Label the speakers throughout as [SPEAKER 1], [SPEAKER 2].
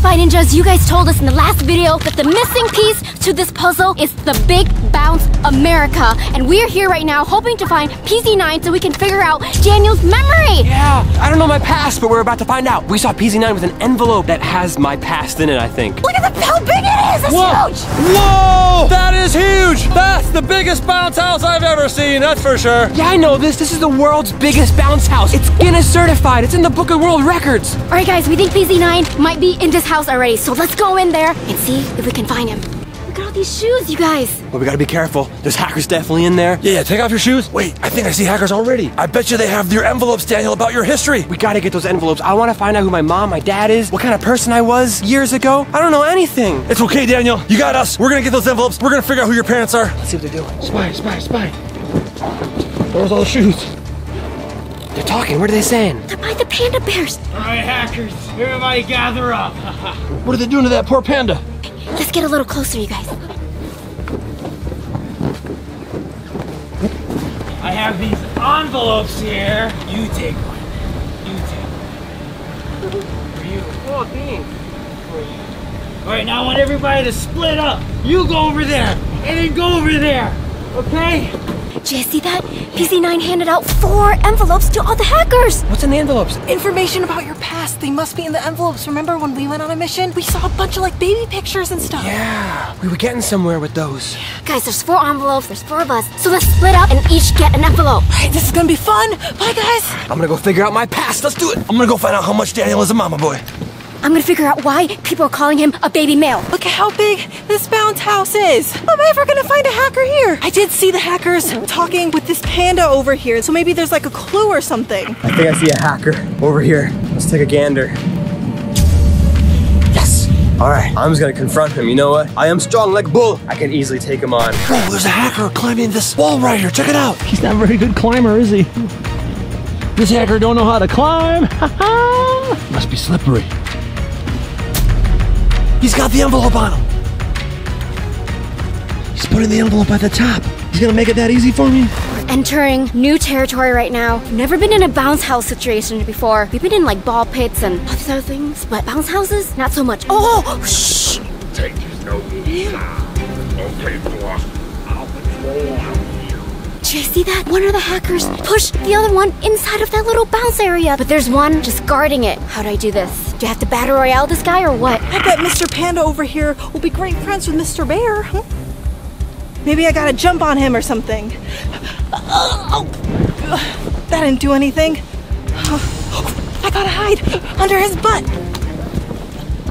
[SPEAKER 1] Spy Ninjas, you guys told us in the last video that the missing piece to this puzzle is the Big Bounce America. And we're here right now hoping to find PZ9 so we can figure out Daniel's memory.
[SPEAKER 2] Yeah, I don't know my past, but we're about to find out. We saw PZ9 with an envelope that has my past in it, I think.
[SPEAKER 1] Look at how big it is! That's huge!
[SPEAKER 3] Whoa! That is huge! That's the biggest bounce house I've ever seen, that's for sure.
[SPEAKER 2] Yeah, I know this. This is the world's biggest bounce house. It's Guinness certified. It's in the Book of World Records.
[SPEAKER 1] All right, guys, we think PZ9 might be in this house already, so let's go in there and see if we can find him. Look at all these shoes, you guys.
[SPEAKER 2] Well, we gotta be careful. There's hackers definitely in there.
[SPEAKER 3] Yeah, take off your shoes. Wait, I think I see hackers already. I bet you they have your envelopes, Daniel, about your history.
[SPEAKER 2] We gotta get those envelopes. I wanna find out who my mom, my dad is, what kind of person I was years ago. I don't know anything.
[SPEAKER 3] It's okay, Daniel. You got us. We're gonna get those envelopes. We're gonna figure out who your parents are.
[SPEAKER 2] Let's see what they're doing.
[SPEAKER 3] Spy. Where's all the shoes?
[SPEAKER 2] They're talking. What are they saying?
[SPEAKER 1] They're by the panda bears.
[SPEAKER 4] All right, hackers, everybody gather up.
[SPEAKER 3] What are they doing to that poor panda?
[SPEAKER 1] Let's get a little closer, you guys.
[SPEAKER 4] I have these envelopes here. You take one. You take one. For you.
[SPEAKER 2] Oh, thanks.
[SPEAKER 4] For you. All right, now I want everybody to split up. You go over there, and then go over there. Okay?
[SPEAKER 1] Did you see that? PZ9 handed out 4 envelopes to all the hackers.
[SPEAKER 2] What's in the envelopes?
[SPEAKER 5] Information about your past. They must be in the envelopes. Remember when we went on a mission? We saw a bunch of like baby pictures and stuff.
[SPEAKER 2] Yeah, we were getting somewhere with those.
[SPEAKER 1] Guys, there's 4 envelopes. There's 4 of us. So let's split up and each get an envelope.
[SPEAKER 5] All right, this is gonna be fun. Bye, guys.
[SPEAKER 2] I'm gonna go figure out my past. Let's do it.
[SPEAKER 3] I'm gonna go find out how much Daniel is a mama boy.
[SPEAKER 1] I'm gonna figure out why people are calling him a baby male.
[SPEAKER 5] Look at how big this bounce house is. Am I ever gonna find a hacker here? I did see the hackers talking with this panda over here, so maybe there's like a clue or something.
[SPEAKER 2] I think I see a hacker over here. Let's take a gander. Yes! All right, I'm just gonna confront him. You know what? I am strong like bull. I can easily take him on.
[SPEAKER 3] Oh, there's a hacker climbing this wall right here. Check it out.
[SPEAKER 6] He's not a very good climber, is he? This hacker don't know how to climb. Must be slippery.
[SPEAKER 3] He's got the envelope on him. He's putting the envelope at the top. He's gonna make it that easy for me.
[SPEAKER 1] We're entering new territory right now. We've never been in a bounce house situation before. We've been in like ball pits and all these other things, but bounce houses, not so much. Oh, shh!
[SPEAKER 7] Take his nose. Okay, boss. I'll patrol out here.
[SPEAKER 1] Did you see that? One of the hackers pushed the other one inside of that little bounce area, but there's one just guarding it. How do I do this? Do I have to battle royale this guy or what?
[SPEAKER 5] I bet Mr. Panda over here will be great friends with Mr. Bear. Huh? Maybe I gotta jump on him or something. That didn't do anything. I gotta hide under his butt.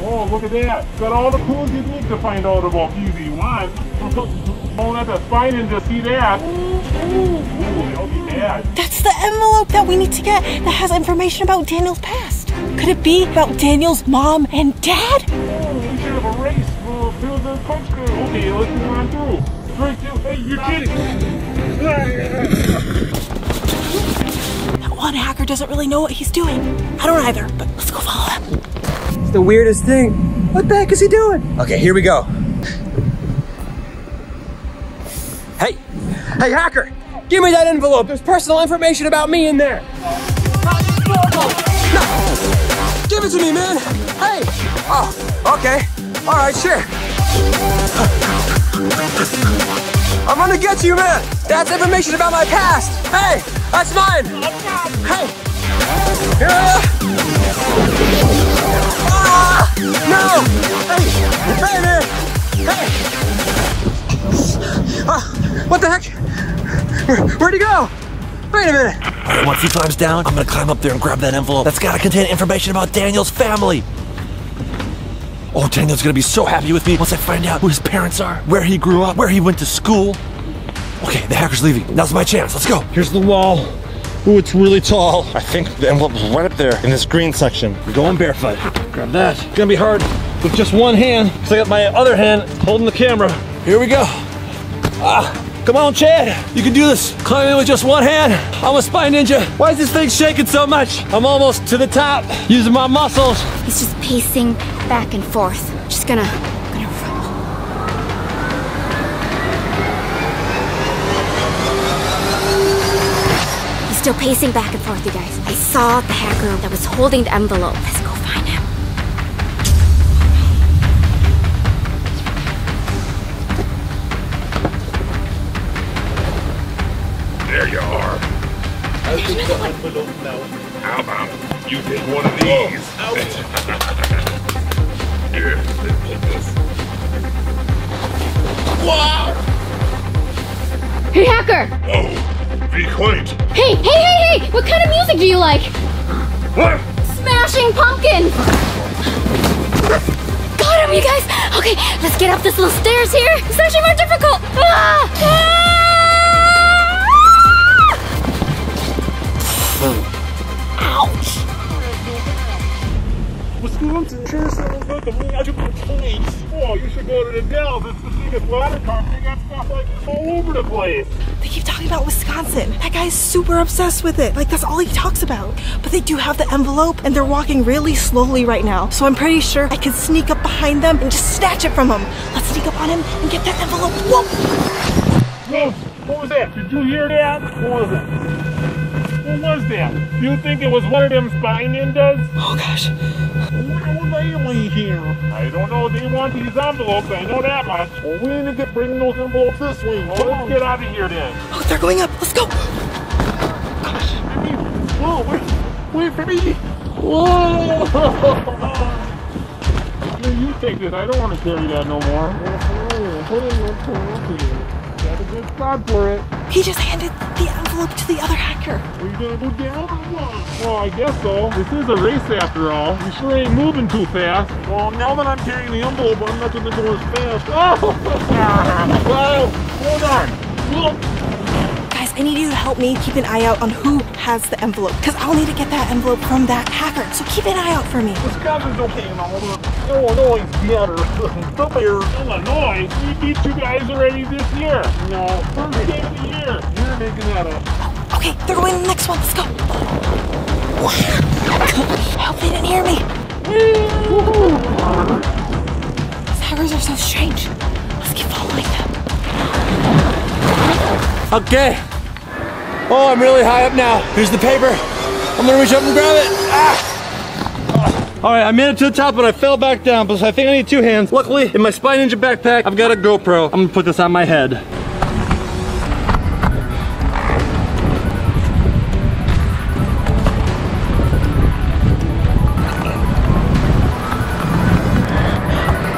[SPEAKER 7] Oh, look at that. Got all the clues you need to find out about PZ1. Don't let the spine in to see that. Ooh, that'll be bad.
[SPEAKER 5] That's the envelope that we need to get that has information about Daniel's past. Could it be about Daniel's mom and dad?
[SPEAKER 7] Oh, we should have erased through the punch code. Okay, let's move on through. 3, 2, hey, you're kidding.
[SPEAKER 5] That one hacker doesn't really know what he's doing. I don't either, but let's go follow him.
[SPEAKER 2] It's the weirdest thing. What the heck is he doing? Okay, here we go. Hey, hacker! Give me that envelope. There's personal information about me in there. No. Give it to me, man. Hey. Oh, okay. All right, sure. I'm gonna get you, man. That's information about my past. Hey, that's mine. Hey. Here I am. Ah, no. Hey, man. Hey. What the heck? Where'd he go? Wait a minute.
[SPEAKER 3] All right, once he climbs down, I'm gonna climb up there and grab that envelope. That's gotta contain information about Daniel's family. Oh, Daniel's gonna be so happy with me once I find out who his parents are, where he grew up, where he went to school. Okay, the hacker's leaving. Now's my chance. Let's go.
[SPEAKER 6] Here's the wall. Ooh, it's really tall. I think the envelope's right up there in this green section. We're going barefoot. Grab that. It's gonna be hard with just one hand, because I got my other hand holding the camera.
[SPEAKER 3] Here we go. Come on, Chad. You can do this. Climbing with just one hand. I'm a spy ninja. Why is this thing shaking so much? I'm almost to the top, using my muscles.
[SPEAKER 1] He's just pacing back and forth. Just gonna He's still pacing back and forth, you guys. I saw the hacker that was holding the envelope. Let's go find him.
[SPEAKER 7] envelope now. How about you take one of these? Here, take this. Wow!
[SPEAKER 1] Hey, hacker!
[SPEAKER 7] Oh, be Qwaint.
[SPEAKER 1] Hey! What kind of music do you like?
[SPEAKER 7] What?
[SPEAKER 1] Smashing Pumpkins! Got him, you guys! Okay, let's get up this little stairs here. It's actually more difficult. Ouch!
[SPEAKER 7] Wisconsin sure sounds like a magical place. Oh, you should go to the Dells. It's the biggest water park. They got stuff like all over the place.
[SPEAKER 5] They keep talking about Wisconsin. That guy's super obsessed with it. Like, that's all he talks about. But they do have the envelope, and they're walking really slowly right now. So I'm pretty sure I can sneak up behind them and just snatch it from him. Let's sneak up on him and get that envelope. Whoa!
[SPEAKER 7] Whoa, what was that? Did you hear that? What was that? What was that? Do you think it was one of them spy ninjas?
[SPEAKER 5] Oh gosh.
[SPEAKER 7] Why were they only here? I don't know. They want these envelopes. I know that much. Well, we need to get bringing those envelopes this way. Well, let's get out of here then.
[SPEAKER 5] Oh, they're going up. Let's go.
[SPEAKER 7] Whoa, wait for me. Whoa! Here, you take this. I don't want to carry that no more. Put it in your pocket. Got a good spot for it.
[SPEAKER 5] He just handed the envelope to the other hacker.
[SPEAKER 7] Are you gonna go down or what? Well, I guess so. This is a race after all. You sure ain't moving too fast. Well, now that I'm carrying the envelope, I'm not gonna go as fast. Oh! Whoa! Hold on! Look!
[SPEAKER 5] Guys, I need you to help me keep an eye out on who has the envelope, because I'll need to get that envelope from that hacker. So keep an eye out for me.
[SPEAKER 7] Wisconsin's okay and all, but Illinois is better. Come here. Illinois? We beat you guys already this year. No, first game of the year. You're making that up.
[SPEAKER 5] Okay, they're going to the next one. Let's go. I hope they didn't hear me. These hackers are so strange. Let's keep following them.
[SPEAKER 3] Okay. Oh, I'm really high up now. Here's the paper. I'm gonna reach up and grab it. Ah! All right, I made it to the top, but I fell back down, but I think I need two hands. Luckily, in my Spy Ninja backpack, I've got a GoPro. I'm gonna put this on my head.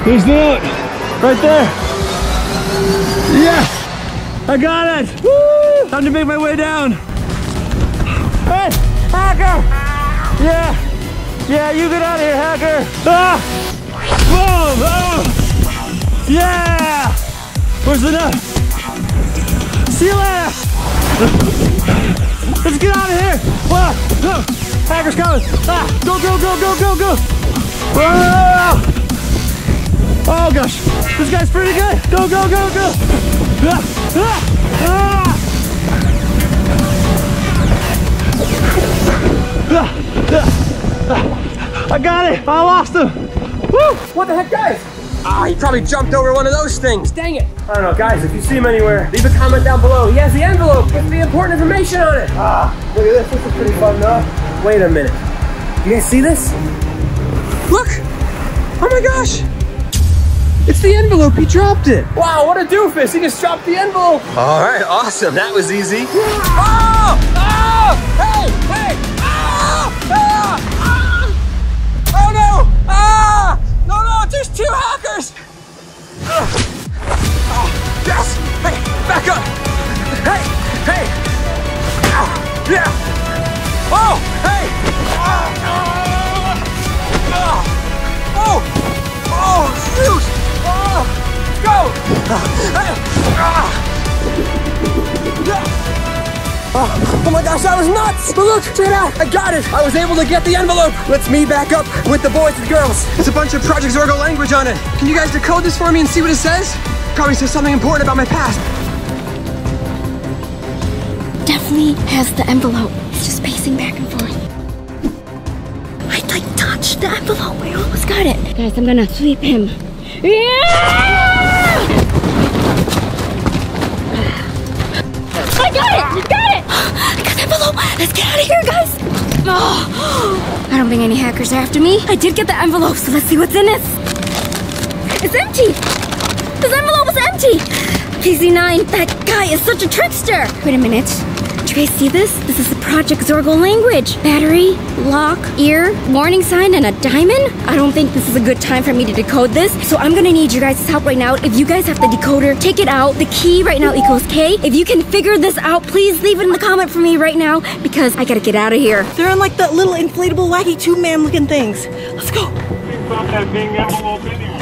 [SPEAKER 3] There's the note, right there. Yes, I got it. Woo! Time to make my way down. Hey, hacker! Yeah, you get out of here, hacker. Ah! Boom! Oh! Yeah! Where's the note? See you later. Let's get out of here. Whoa! No! Hacker's coming. Ah! Go! Ah! Oh gosh, this guy's pretty good. Go! Ah! I got it. I lost him. Woo!
[SPEAKER 2] What the heck, guys? Ah, he probably jumped over one of those things. Dang it. I don't know, guys, if you see him anywhere, leave a comment down below. He has the envelope with the important information on it. Ah, look at this. This is pretty fun, though. Wait a minute. You guys see this? Look. Oh my gosh. It's the envelope. He dropped it. Wow, what a doofus. He just dropped the envelope. All right, awesome. That was easy. Oh! Oh! Hey! Ah! Ah! Ah! Oh no! Ah! No, there's two hackers! Oh, yes! Hey, back up! Hey! Ah, yeah! Oh! Hey! Oh, shoot! Oh! Let's go! Hey! Oh my gosh, that was nuts! But look, check it out! I got it! I was able to get the envelope! Let's meet back up with the boys and girls. There's a bunch of Project Zorgo language on it. Can you guys decode this for me and see what it says? Probably says something important about my past.
[SPEAKER 1] Definitely has the envelope. It's just pacing back and forth. I touched the envelope. I almost got it. Guys, I'm gonna sweep him. Yeah! I got it! I got the envelope! Let's get out of here, guys! Oh, I don't think any hackers are after me. I did get the envelope, so let's see what's in it. It's empty! This envelope is empty! KZ9, that guy is such a trickster! Wait a minute. you guys see this? This is the Project Zorgo language. Battery, lock, ear, warning sign, and a diamond? I don't think this is a good time for me to decode this, so I'm gonna need you guys' help right now. If you guys have the decoder, take it out. The key right now equals K. If you can figure this out, please leave it in the comment for me right now, because I gotta get out of here.
[SPEAKER 5] They're in like the little inflatable wacky tube man looking things. Let's go.
[SPEAKER 7] Stop that dang envelope anyway.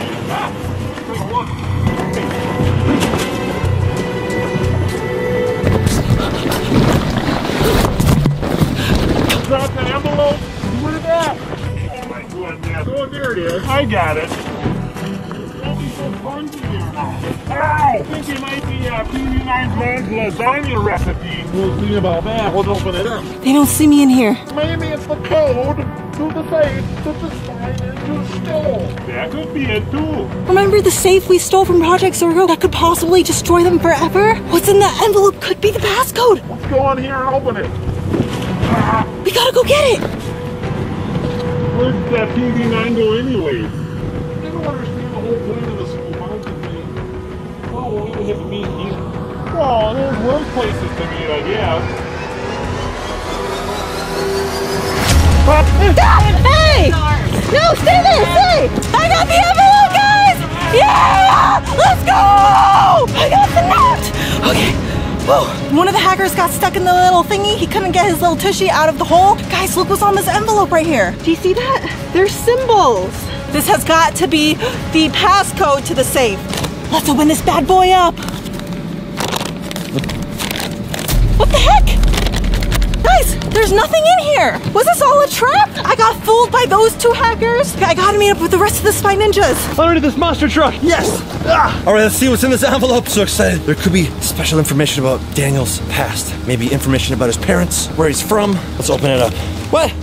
[SPEAKER 7] Drop the envelope. Where's that? Oh my goodness. Oh, there it is. I got it. Don't be so punky there now. Ow! I think it might be PV9's mom's lasagna recipe. We'll see about that. We'll open it up.
[SPEAKER 5] They don't see me in here.
[SPEAKER 7] Maybe it's the code to the safe to the slide into stole. That could be it too.
[SPEAKER 5] Remember the safe we stole from Project Zorgo that could possibly destroy them forever? What's in that envelope could be the passcode.
[SPEAKER 7] Let's go in here and open it.
[SPEAKER 5] We gotta go get it.
[SPEAKER 7] Where did that PV9 go anyways? I don't understand the whole point of this whole mountain thing. Well, we'll even have to meet here. Well, there's worse places to meet, I guess.
[SPEAKER 5] Hey! No, stay there, stay! I got the envelope, guys! Yeah! Let's go! I got the note! Okay. Whoa. One of the hackers got stuck in the little thingy. He couldn't get his little tushy out of the hole. Guys, look what's on this envelope right here. Do you see that? They're symbols. This has got to be the passcode to the safe. Let's open this bad boy up. What the heck? Guys, there's nothing in here. Was this all a trap? I got fooled by those two hackers. I gotta meet up with the rest of the Spy Ninjas.
[SPEAKER 6] Underneath this monster truck. Yes. All right, let's see what's in this envelope. So excited. There could be special information about Daniel's past. Maybe information about his parents, where he's from. Let's open it up. What?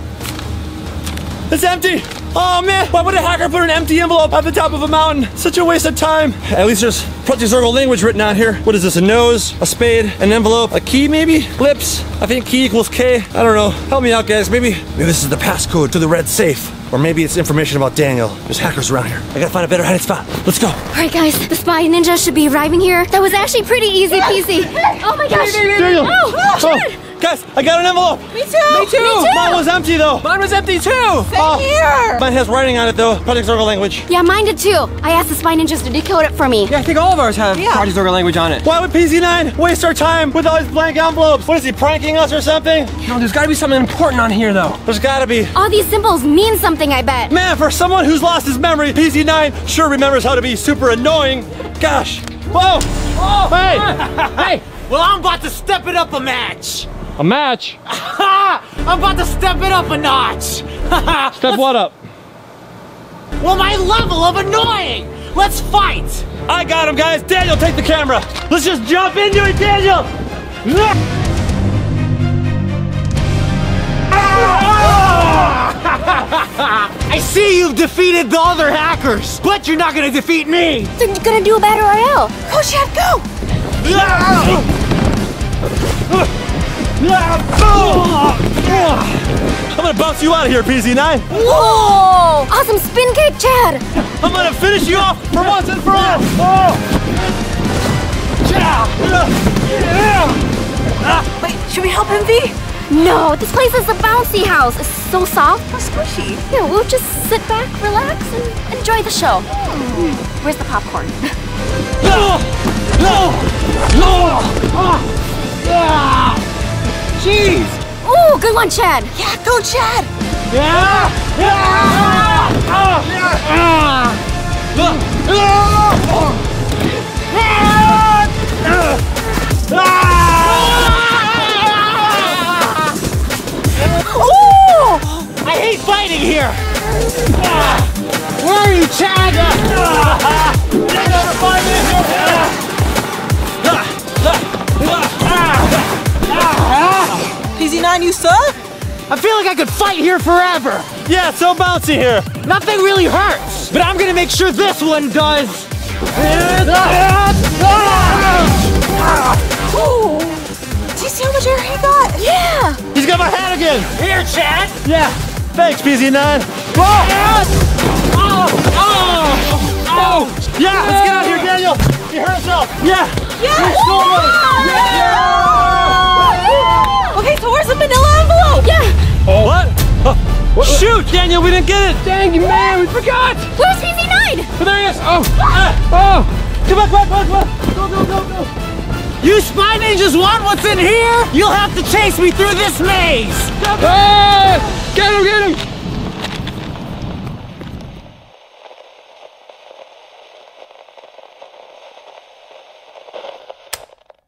[SPEAKER 6] It's empty. Oh man, why would a hacker put an empty envelope at the top of a mountain? Such a waste of time. At least there's Project Zorgo language written on here. What is this, a nose, a spade, an envelope, a key maybe? Lips, I think key equals K. I don't know, help me out guys. Maybe this is the passcode to the red safe. Or maybe it's information about Daniel. There's hackers around here. I gotta find a better hiding spot. Let's go.
[SPEAKER 1] All right, guys, the Spy Ninja should be arriving here. That was actually pretty easy peasy. Oh my gosh.
[SPEAKER 6] Daniel.
[SPEAKER 1] Oh, shit.
[SPEAKER 6] Guys, I got an envelope.
[SPEAKER 5] Me too.
[SPEAKER 1] Me too.
[SPEAKER 6] Mine was empty though.
[SPEAKER 2] Mine was empty too.
[SPEAKER 5] Same here.
[SPEAKER 6] Mine has writing on it though. Project Zorgo language.
[SPEAKER 1] Yeah, mine did too. I asked the Spy Ninjas to decode it for me.
[SPEAKER 2] Yeah, I think all of ours have Project Zorgo language on it.
[SPEAKER 6] Why would PZ9 waste our time with all these blank envelopes? What is he, pranking us or something?
[SPEAKER 2] No, there's gotta be something important on here though.
[SPEAKER 6] There's gotta be.
[SPEAKER 1] All these symbols mean something, I bet.
[SPEAKER 6] Man, for someone who's lost his memory, PZ9 sure remembers how to be super annoying. Gosh. Whoa.
[SPEAKER 4] Oh,
[SPEAKER 6] Hey.
[SPEAKER 4] hey, well, I'm about to step it up a match.
[SPEAKER 6] A match?
[SPEAKER 4] I'm about to step it up a notch.
[SPEAKER 6] Step what up?
[SPEAKER 4] Well, my level of annoying. Let's fight.
[SPEAKER 6] I got him, guys. Daniel, take the camera. Let's just jump into it, Daniel.
[SPEAKER 4] I see you've defeated the other hackers, but you're not gonna defeat me.
[SPEAKER 1] They're gonna do a battle royale.
[SPEAKER 5] Go, Chad, go.
[SPEAKER 6] I'm gonna bounce you out of here, PZ9.
[SPEAKER 1] Whoa! Awesome spin kick, Chad.
[SPEAKER 6] I'm gonna finish you off for once and for all.
[SPEAKER 5] Wait, should we help him, V?
[SPEAKER 1] No, this place is a bouncy house. It's so soft.
[SPEAKER 5] How squishy.
[SPEAKER 1] Here, we'll just sit back, relax, and enjoy the show. Where's the popcorn?
[SPEAKER 4] Jeez.
[SPEAKER 1] Ooh, good one, Chad.
[SPEAKER 5] Yeah, go, Chad.
[SPEAKER 4] I hate fighting here. Where are you, Chad?
[SPEAKER 5] PZ9, you suck?
[SPEAKER 4] I feel like I could fight here forever.
[SPEAKER 6] Yeah, it's so bouncy here.
[SPEAKER 4] Nothing really hurts, but I'm gonna make sure this one does.
[SPEAKER 5] Ooh. Do you see how much air he got?
[SPEAKER 1] Yeah.
[SPEAKER 6] He's got my hat again.
[SPEAKER 4] Here, Chad.
[SPEAKER 6] Yeah. Thanks, PZ9. Yeah, let's get out of here, Daniel. He hurt himself. Yeah.
[SPEAKER 5] Yeah.
[SPEAKER 6] You're so right. Yeah.
[SPEAKER 4] Shoot, Daniel, we didn't get it.
[SPEAKER 2] Dang you, man, we forgot.
[SPEAKER 1] Where's PZ9?
[SPEAKER 2] Oh, there he is. Oh, oh. Come on. Go.
[SPEAKER 4] You spy ninjas want what's in here? You'll have to chase me through this maze.
[SPEAKER 2] Ah, get him.